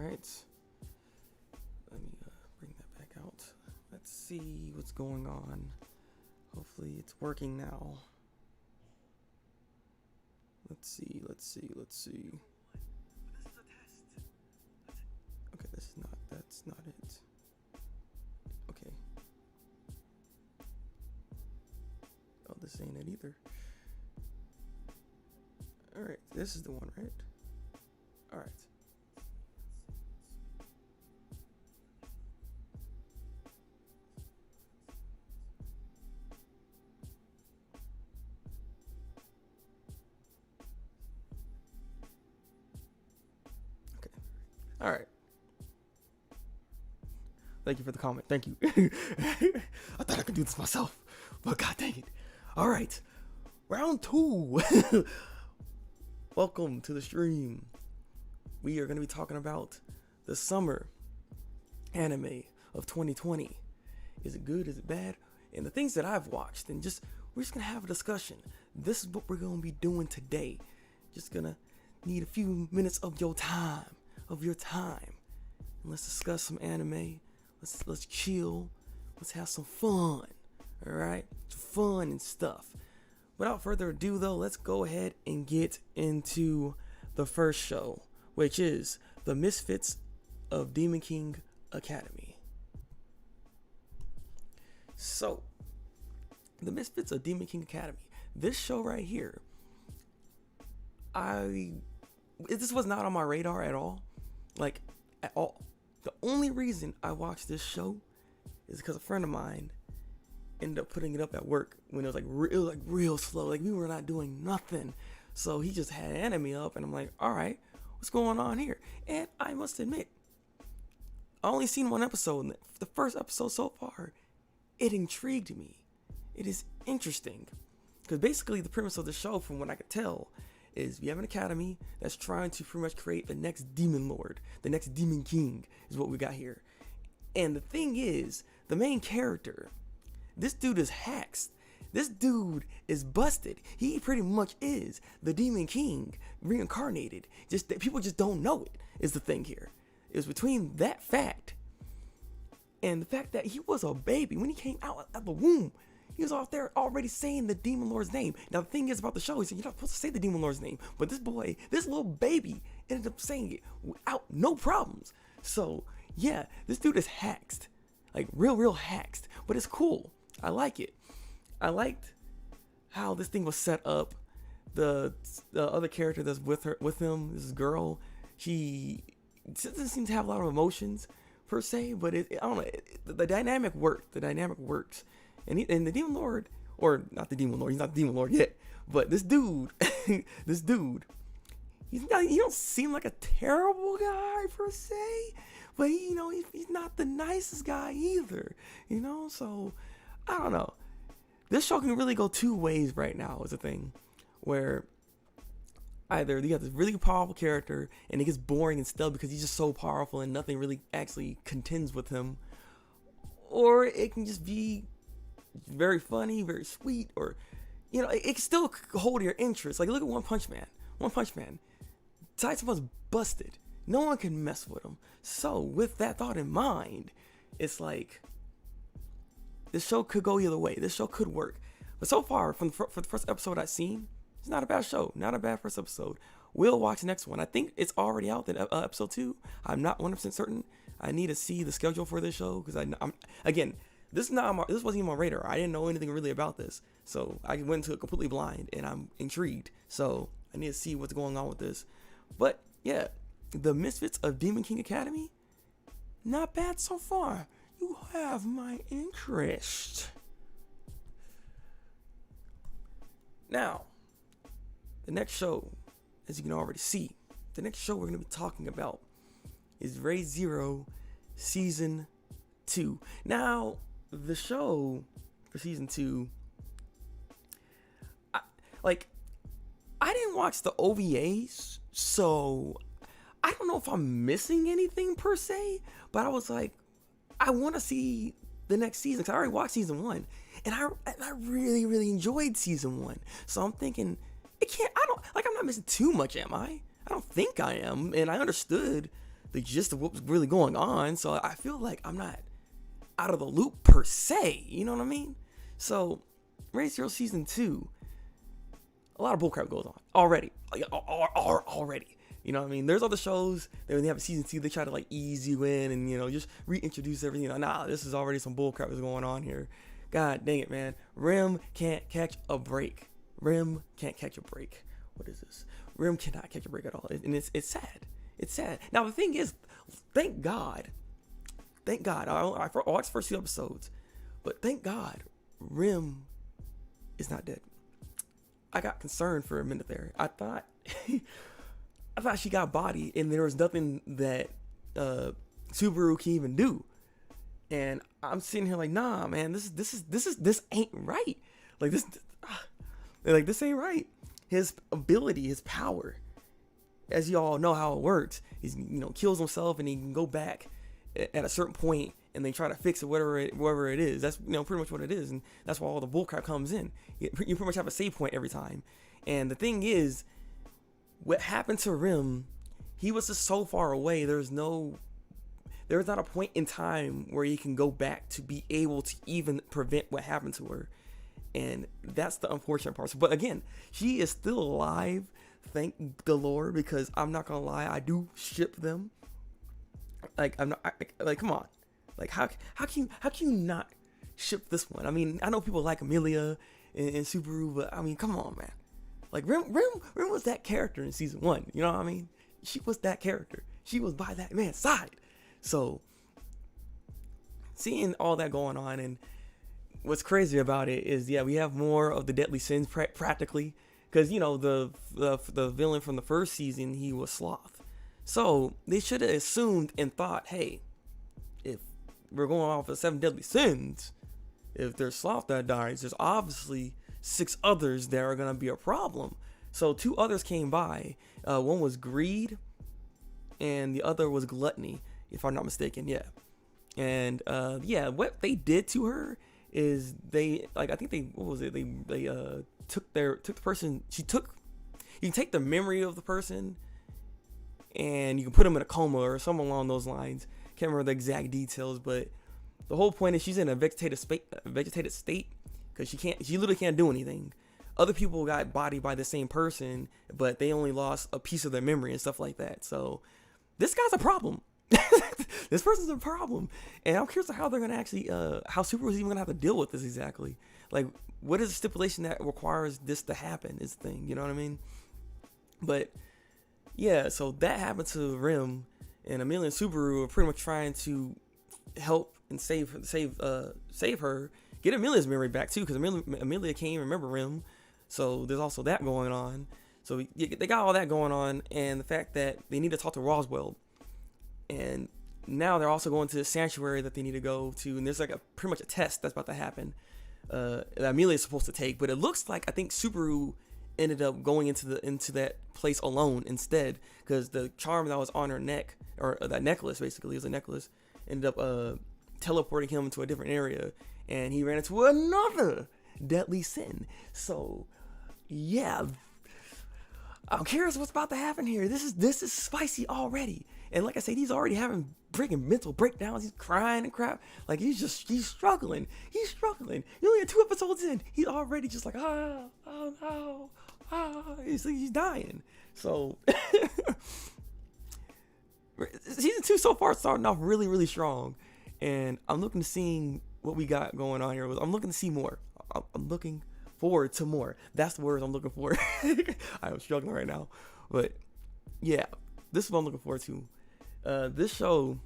Alright. Let me bring that back out. Let's see what's going on. Hopefully it's working now. Let's see. Okay, that's not it. Okay. Oh, this ain't it either. Alright, this is the one, right? Alright. All right. Thank you for the comment. Thank you. I thought I could do this myself, but god dang it. All right. Round 2. Welcome to the stream. We are going to be talking about the summer anime of 2020. Is it good? Is it bad? And the things that I've watched, and we're just going to have a discussion. This is what we're going to be doing today. Just going to need a few minutes of your time. And let's discuss some anime. Let's chill. Let's have some fun. All right, fun and stuff. Without further ado, though, let's go ahead and get into the first show, which is the Misfits of Demon King Academy. So, the Misfits of Demon King Academy. This show right here, this was not on my radar at all. Like, at all. The only reason I watched this show is because a friend of mine ended up putting it up at work when it was real slow. Like, we were not doing nothing. So he just had anime up, and I'm like, all right, what's going on here? And I must admit, I only seen one episode, and the first episode so far, it intrigued me. It is interesting. Because basically the premise of the show, from what I could tell, is we have an academy that's trying to pretty much create the next demon lord, the next demon king is what we got here. And the thing is, the main character, this dude is hacked. This dude is busted. He pretty much is the demon king reincarnated. Just that people just don't know it is the thing here. It was between that fact and the fact that he was a baby when he came out of the womb. He was out there already saying the Demon Lord's name. Now, the thing is about the show, he said, you're not supposed to say the Demon Lord's name. But this little baby, ended up saying it without no problems. So, yeah, this dude is hacked. Like, real hacked. But it's cool. I like it. I liked how this thing was set up. The other character that's with him, this girl, she doesn't seem to have a lot of emotions, per se. But I don't know, the dynamic worked. The dynamic works. And the Demon Lord, or not the Demon Lord, he's not the Demon Lord yet, but this dude, he don't seem like a terrible guy per se, but he's not the nicest guy either, so I don't know. This show can really go two ways right now is the thing, where either you got this really powerful character and it gets boring and stale because he's just so powerful and nothing really actually contends with him, or it can just be very funny, very sweet, or it can still hold your interest. Like, look at One Punch Man. Saitama's busted. No one can mess with him. So with that thought in mind, it's like this show could go either way. This show could work. But so far, for the first episode I've seen, it's not a bad show. Not a bad first episode. We'll watch the next one. I think it's already out, that episode 2. I'm not 100% certain. I need to see the schedule for this show because I'm again. This wasn't even on my radar. I didn't know anything really about this. So I went into it completely blind and I'm intrigued. So I need to see what's going on with this. But yeah, the Misfits of Demon King Academy, not bad so far. You have my interest. Now, the next show, as you can already see, the next show we're going to be talking about is Re:Zero Season 2. Now, the show for Season 2, I didn't watch the OVAs, so I don't know if I'm missing anything per se, but I was like, I want to see the next season because I already watched Season 1, and I really enjoyed Season 1, so I'm thinking, I'm not missing too much, am I? I don't think I am, and I understood the gist of what was really going on. So I feel like I'm not out of the loop per se. You know what I mean? So Race Zero Season 2, a lot of bullcrap goes on already. Already. You know what I mean? There's other shows that when they have a season 2, they try to like ease you in and, you know, just reintroduce everything. Nah, this is already some bullcrap that's going on here. God dang it, man. Rim can't catch a break. Rim can't catch a break. What is this? Rim cannot catch a break at all. And it's sad. It's sad. Now, the thing is, thank God. I watched the first 2 episodes, but thank God Rim is not dead. I got concerned for a minute there. I thought she got bodied and there was nothing that Subaru can even do. And I'm sitting here like, nah, man, this ain't right. Like this ain't right. His ability, his power, as you all know how it works, he's, you know, kills himself and he can go back at a certain point and they try to fix it, whatever it is. That's, you know, pretty much what it is, and that's why all the bullcrap comes in. You pretty much have a save point every time. And the thing is, what happened to Rim, he was just so far away. There's not a point in time where he can go back to be able to even prevent what happened to her. And that's the unfortunate part. But again, she is still alive. Thank the Lord, because I'm not gonna lie, I do ship them. Like, come on. Like, how can you not ship this one? I mean, I know people like Amelia and Subaru, but I mean, come on, man. Like, Rim was that character in season 1. You know what I mean? She was that character. She was by that man's side. So, seeing all that going on, and what's crazy about it is, yeah, we have more of the deadly sins practically, because, you know, the villain from the first season, he was Sloth. So they should have assumed and thought, hey, if we're going off of 7 deadly sins, if there's Sloth that dies, there's obviously 6 others that are gonna be a problem. So 2 others came by. One was greed, and the other was gluttony, if I'm not mistaken. Yeah. And yeah, what they did to her is they, like, I think they, what was it? They took the person. You can take the memory of the person, and you can put them in a coma or something along those lines. Can't remember the exact details, but the whole point is she's in a vegetative state because she literally can't do anything. Other people got bodied by the same person, but they only lost a piece of their memory and stuff like that. So this guy's a problem. This person's a problem, and I'm curious how they're gonna actually, how Super is even gonna have to deal with this exactly. Like, what is the stipulation that requires this to happen? Is the thing, you know what I mean? But yeah, so that happened to Rim, and Amelia and Subaru are pretty much trying to help and save her, get Amelia's memory back too, because Amelia can't even remember Rim. So there's also that going on. So they got all that going on, and the fact that they need to talk to Roswell. And now they're also going to the sanctuary that they need to go to, and there's like pretty much a test that's about to happen that Amelia is supposed to take. But it looks like, I think Subaru ended up going into that place alone instead, because the charm that was on her neck, or that necklace, basically, it was a necklace, ended up teleporting him into a different area, and he ran into another deadly sin. So yeah, I'm curious what's about to happen here. This is spicy already. And like I said, he's already having freaking mental breakdowns. He's crying and crap. Like, he's struggling. He's struggling. You only had 2 episodes in. He's already just like, oh no. He's dying. So season 2 so far starting off really, really strong. And I'm looking to seeing what we got going on here. I'm looking to see more. I'm looking forward to more. That's the words I'm looking for. I am struggling right now. But yeah, this is what I'm looking forward to. This show,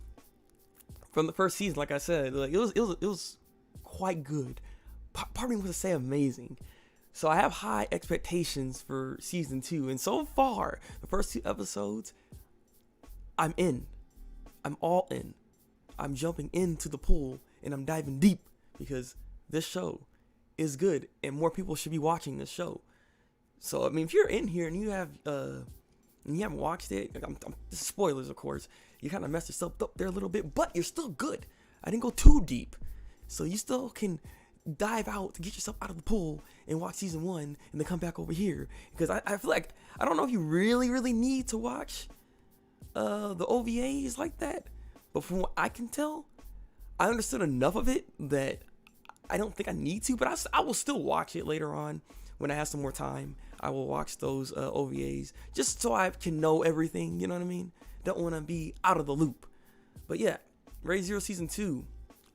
from the first season, like I said, like it was quite good. Part of me wants to say amazing. So I have high expectations for season 2, and so far, the first 2 episodes, I'm in. I'm all in. I'm jumping into the pool and I'm diving deep, because this show is good and more people should be watching this show. So I mean, if you're in here and you haven't watched it, this is spoilers, of course. You kind of messed yourself up there a little bit, but you're still good. I didn't go too deep, so you still can dive out to get yourself out of the pool and watch season 1 and then come back over here, because I feel like, I don't know if you really need to watch the OVAs like that, but from what I can tell, I understood enough of it that I don't think I need to, but I will still watch it later on when I have some more time. I will watch those OVAs just so I can know everything, you know what I mean? Don't want to be out of the loop. But yeah, Re:Zero Season 2,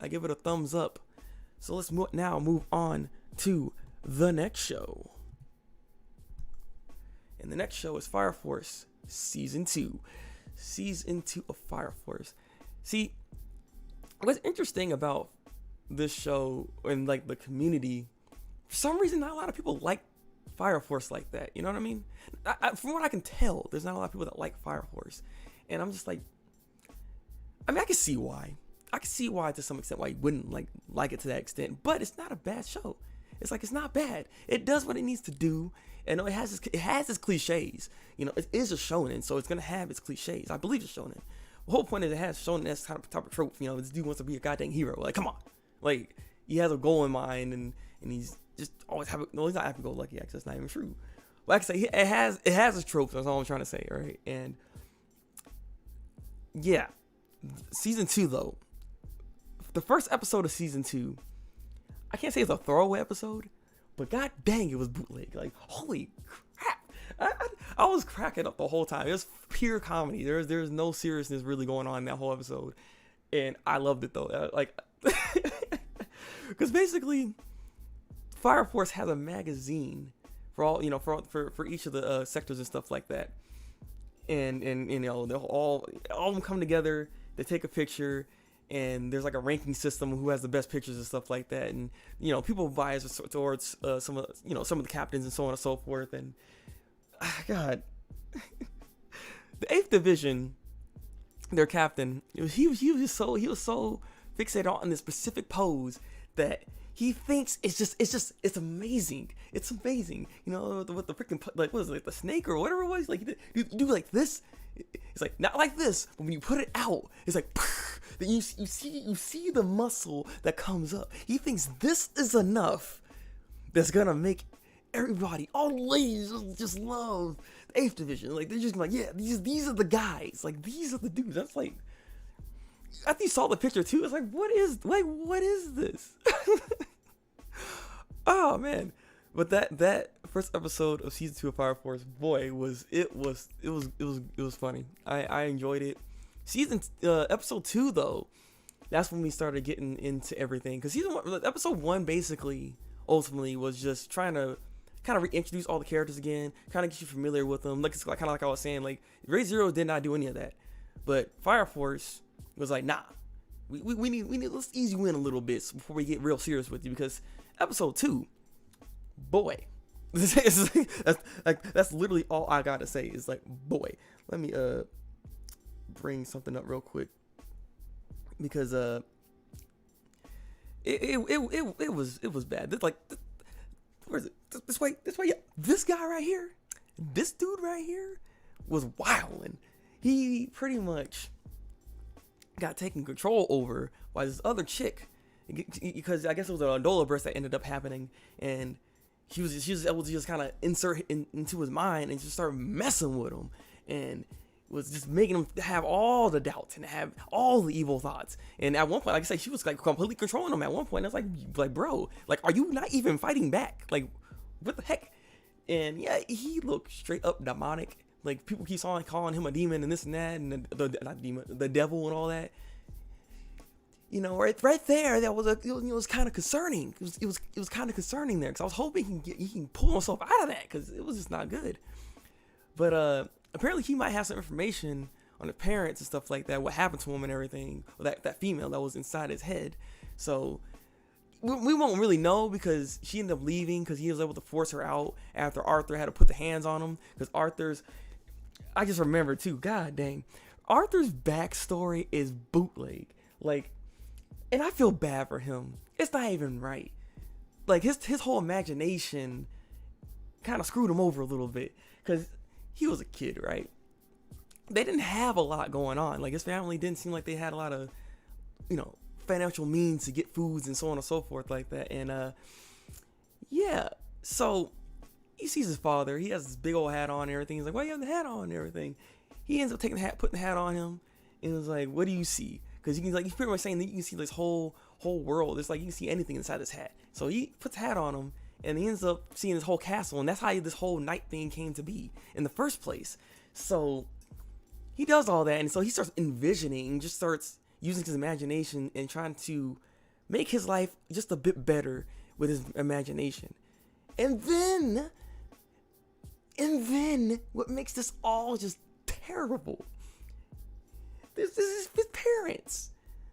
I give it a thumbs up. So let's now move on to the next show. And the next show is Fire Force Season 2. Season 2 of Fire Force. See, what's interesting about this show and like the community, for some reason not a lot of people like Fire Force like that, you know what I mean? From what I can tell, there's not a lot of people that like Fire Force, and I'm just like, I mean, I can see why to some extent why you wouldn't like it to that extent, but it's not a bad show. It's not bad. It does what it needs to do, and it has its cliches. You know, it is a shonen, so it's gonna have its cliches. I believe it's shonen. The whole point is it has shonen as type of trope. You know, this dude wants to be a goddamn hero. Like, come on, like he has a goal in mind, and he's just always no, he's not happy-go-lucky. Actually, that's not even true. Like I say, it has its tropes. That's all I'm trying to say, right? And yeah, Season 2 though, the first episode of Season 2, I can't say it's a throwaway episode, but god dang, it was bootleg. Like, holy crap, I was cracking up the whole time. It was pure comedy. There's no seriousness really going on in that whole episode, and I loved it though. Like, because basically, Fire Force has a magazine for all, you know, for each of the sectors and stuff like that, and you know, they'll all of them come together. They take a picture, and there's like a ranking system of who has the best pictures and stuff like that. And you know, people bias towards some of the captains and so on and so forth. And God, the 8th Division, their captain, he was so fixated on this specific pose that he thinks it's amazing. It's amazing. You know, with the freaking, like, what is it, like the snake or whatever it was? Like, you do like this. It's like not like this, but when you put it out, it's like then you see the muscle that comes up. He thinks this is enough that's gonna make everybody, all the ladies, just love the 8th Division. Like, they're just like, yeah, these are the guys. Like, these are the dudes. That's like, after you saw the picture too, it's like, what is this? Oh man. But that first episode of Season 2 of Fire Force, boy, it was funny. I enjoyed it. Episode 2 though, that's when we started getting into everything. Because episode 1 basically, ultimately, was just trying to kind of reintroduce all the characters again, kind of get you familiar with them. Like, it's kind of like I was saying, like Re:Zero did not do any of that, but Fire Force was like, nah, we need let's ease you in a little bit before we get real serious with you, because episode 2, boy, that's literally all I gotta say is like, boy. Let me bring something up real quick, because it was bad. It's like, where is it? This way. Yeah, this guy right here, this dude right here was wilding. He pretty much got taken control over by this other chick, because I guess it was an Andola burst that ended up happening, and she was able to just kind of insert into his mind and just start messing with him, and was just making him have all the doubts and have all the evil thoughts. And at one point, like I said, she was like completely controlling him at one point. I was like, bro, like, are you not even fighting back? Like, what the heck? And yeah, he looked straight up demonic. Like, people keep on calling him a demon and this and that, and the devil and all that. You know, right there, that was it was kind of concerning. It was kind of concerning there, because I was hoping he can pull himself out of that, because it was just not good. But apparently he might have some information on the parents and stuff like that, what happened to him and everything, or that female that was inside his head. So we won't really know, because she ended up leaving because he was able to force her out after Arthur had to put the hands on him, because I just remember too, god dang, Arthur's backstory is bootleg. Like, and I feel bad for him. It's not even right. Like, his whole imagination kind of screwed him over a little bit, because he was a kid, right? They didn't have a lot going on. Like, his family didn't seem like they had a lot of, you know, financial means to get foods and so on and so forth like that. And yeah, so he sees his father. He has this big old hat on and everything. He's like, why you have the hat on and everything? he ends up putting the hat on him, and was like, "What do you see?" Because he's pretty much saying that you can see this whole world. It's like you can see anything inside this hat. So he puts the hat on him, and he ends up seeing this whole castle, and that's how this whole night thing came to be in the first place. So he does all that, and so he starts envisioning, just starts using his imagination and trying to make his life just a bit better with his imagination. And then what makes this all just terrible, this is his parents.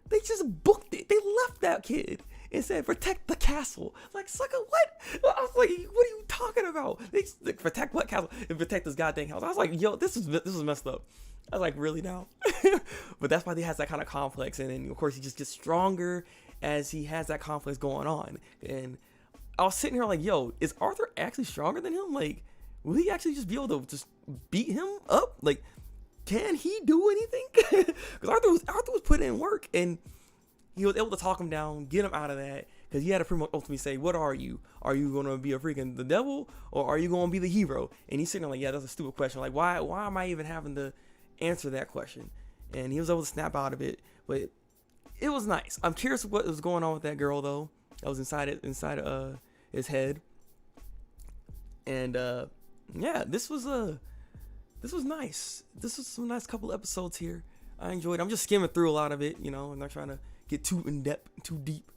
They just booked it. They left that kid and said, "Protect the castle." Like, sucker, what? I was like, what are you talking about? They just, like, protect what castle? And protect this goddamn house. I was like, yo, this is messed up. I was like, really now? But that's why he has that kind of complex. And then, of course, he just gets stronger as he has that complex going on. And I was sitting here like, yo, is Arthur actually stronger than him? Like, will he actually just be able to just beat him up? Like, can he do anything? Because Arthur was putting in work, and he was able to talk him down, get him out of that. Because he had to pretty much ultimately say, "What are you? Are you going to be a freaking the devil, or are you going to be the hero?" And he's sitting there like, "Yeah, that's a stupid question. Like, why am I even having to answer that question?" And he was able to snap out of it, but it was nice. I'm curious what was going on with that girl though. That was inside his head. And yeah, this was nice. This was some nice couple episodes here. I enjoyed it. I'm just skimming through a lot of it, I'm not trying to get too in depth, too deep.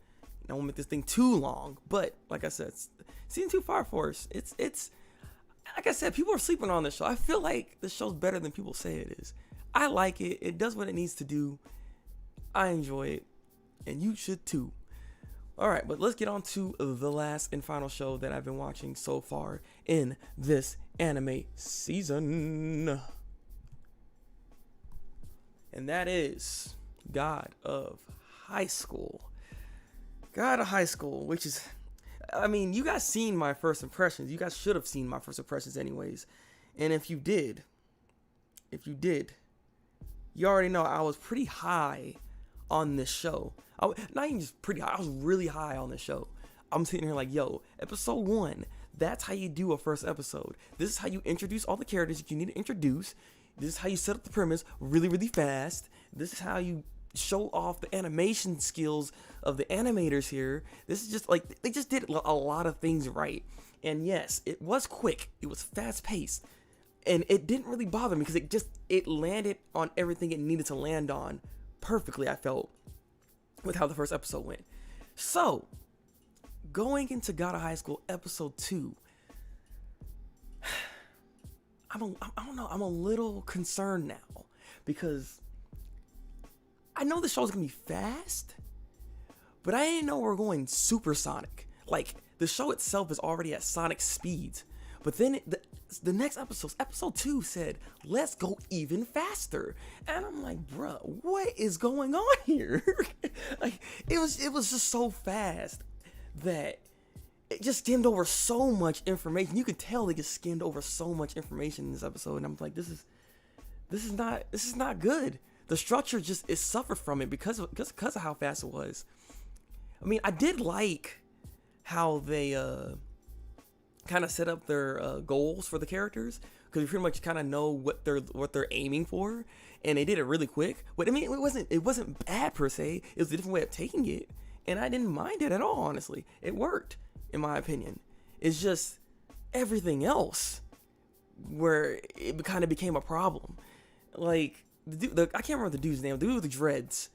I won't make this thing too long, but like I said, season 2 Fire Force, it's like I said, people are sleeping on this show. I feel like the show's better than people say it is. I like it. It does what it needs to do. I enjoy it, and you should too. All right, but let's get on to the last and final show that I've been watching so far in this anime season, and that is God of High School. God of High School, which is, I mean, you guys seen my first impressions. You guys should have seen my first impressions anyways. And if you did, you already know I was pretty high on this show. Not even just pretty high, I was really high on this show. I'm sitting here like, yo, episode 1, that's how you do a first episode. This is how you introduce all the characters that you need to introduce. This is how you set up the premise really, really fast. This is how you show off the animation skills of the animators here. This is just like, they just did a lot of things right. And yes, it was quick. It was fast paced. And it didn't really bother me because it landed on everything it needed to land on perfectly, I felt, with how the first episode went. So, going into God of High School episode 2, I don't know, I'm a little concerned now because I know the show's gonna be fast, but I didn't know we're going supersonic. Like, the show itself is already at sonic speeds, but then the next episode 2 said, let's go even faster. And I'm like, bruh, what is going on here? Like, it was just so fast that it just skimmed over so much information. You could tell they just skimmed over so much information in this episode. And I'm like, this is not good. The structure just, it suffered from it because of how fast it was. I mean, I did like how they kind of set up their goals for the characters, because you pretty much kind of know what they're aiming for, and they did it really quick. But I mean, it wasn't bad per se. It was a different way of taking it, and I didn't mind it at all. Honestly, it worked in my opinion. It's just everything else where it kind of became a problem. Like, I can't remember the dude's name. The dude with the dreads.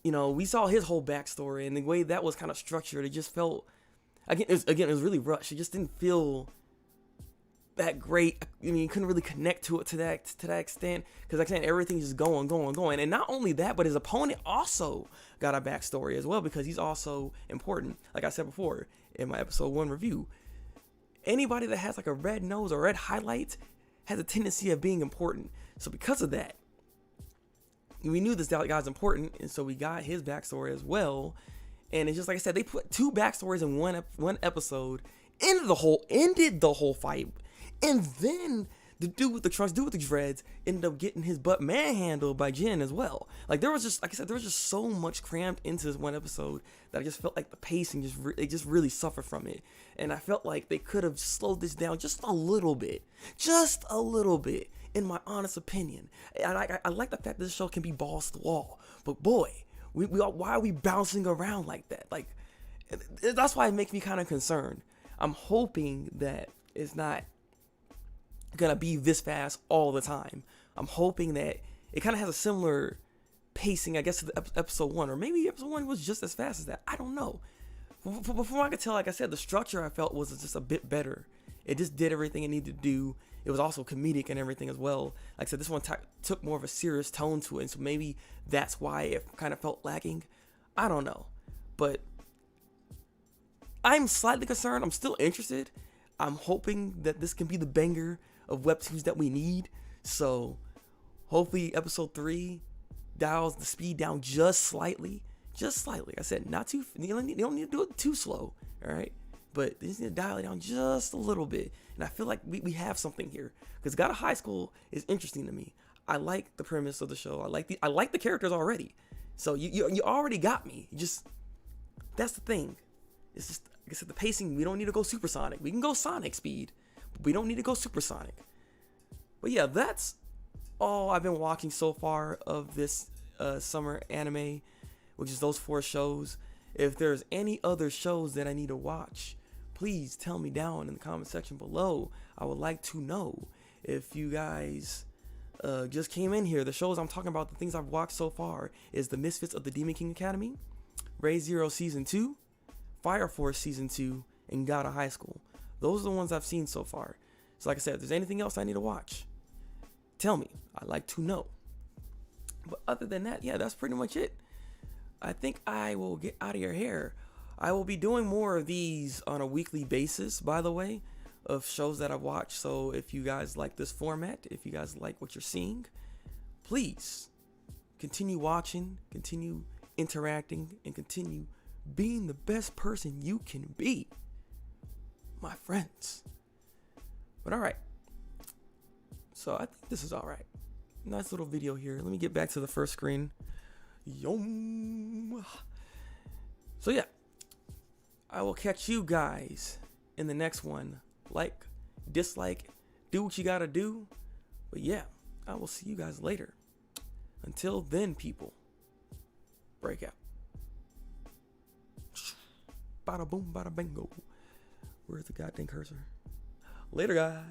We saw his whole backstory, and the way that was kind of structured, it just felt, it was really rushed. It just didn't feel that great. I mean, you couldn't really connect to it to that extent, because like I said, everything's just going. And not only that, but his opponent also got a backstory as well, because he's also important. Like I said before in my episode 1 review, anybody that has like a red nose or red highlights has a tendency of being important. So because of that, we knew this guy's important, and so we got his backstory as well. And it's just like I said, they put 2 backstories in one episode, ended the whole fight, and then the dude with the trunks, dude with the dreads, ended up getting his butt manhandled by Jin as well. Like, there was just, like I said, there was just so much crammed into this one episode that I just felt like the pacing just really suffered from it. And I felt like they could have slowed this down just a little bit, in my honest opinion. I like the fact that this show can be balls to the wall, but boy, why are we bouncing around like that? Like, that's why it makes me kind of concerned. I'm hoping that it's not gonna be this fast all the time. I'm hoping that it kind of has a similar pacing, I guess, to the episode 1, or maybe episode 1 was just as fast as that. I don't know. From what I could tell, like I said, the structure I felt was just a bit better. It just did everything it needed to do. It was also comedic and everything as well. Like I said, this one took more of a serious tone to it, and so maybe that's why it kind of felt lacking. I don't know, but I'm slightly concerned. I'm still interested. I'm hoping that this can be the banger of webtoons that we need. So hopefully episode 3 dials the speed down just slightly. Just slightly. I said, not too. You don't need to do it too slow. All right. But they just need to dial it down just a little bit. And I feel like we have something here. Because God of High School is interesting to me. I like the premise of the show. I like the characters already. So you already got me. That's the thing. It's just, like I said, the pacing, we don't need to go supersonic. We can go Sonic speed, but we don't need to go supersonic. But yeah, that's all I've been watching so far of this summer anime, which is those 4 shows. If there's any other shows that I need to watch, please tell me down in the comment section below. I would like to know. If you guys just came in here, the shows I'm talking about, the things I've watched so far, is the Misfits of the Demon King Academy, Ray Zero Season 2, Fire Force Season 2, and God of High School. Those are the ones I've seen so far. So like I said, if there's anything else I need to watch, tell me. I'd like to know. But other than that, yeah, that's pretty much it. I think I will get out of your hair. I will be doing more of these on a weekly basis, by the way, of shows that I've watched. So if you guys like this format, if you guys like what you're seeing, please continue watching, continue interacting, and continue being the best person you can be, my friends. But all right. So I think this is all right. Nice little video here. Let me get back to the first screen. Yum. So yeah, I will catch you guys in the next one. Like, dislike, do what you gotta do. But yeah, I will see you guys later. Until then, people, break out. Bada boom, bada bingo. Where's the goddamn cursor? Later, guys.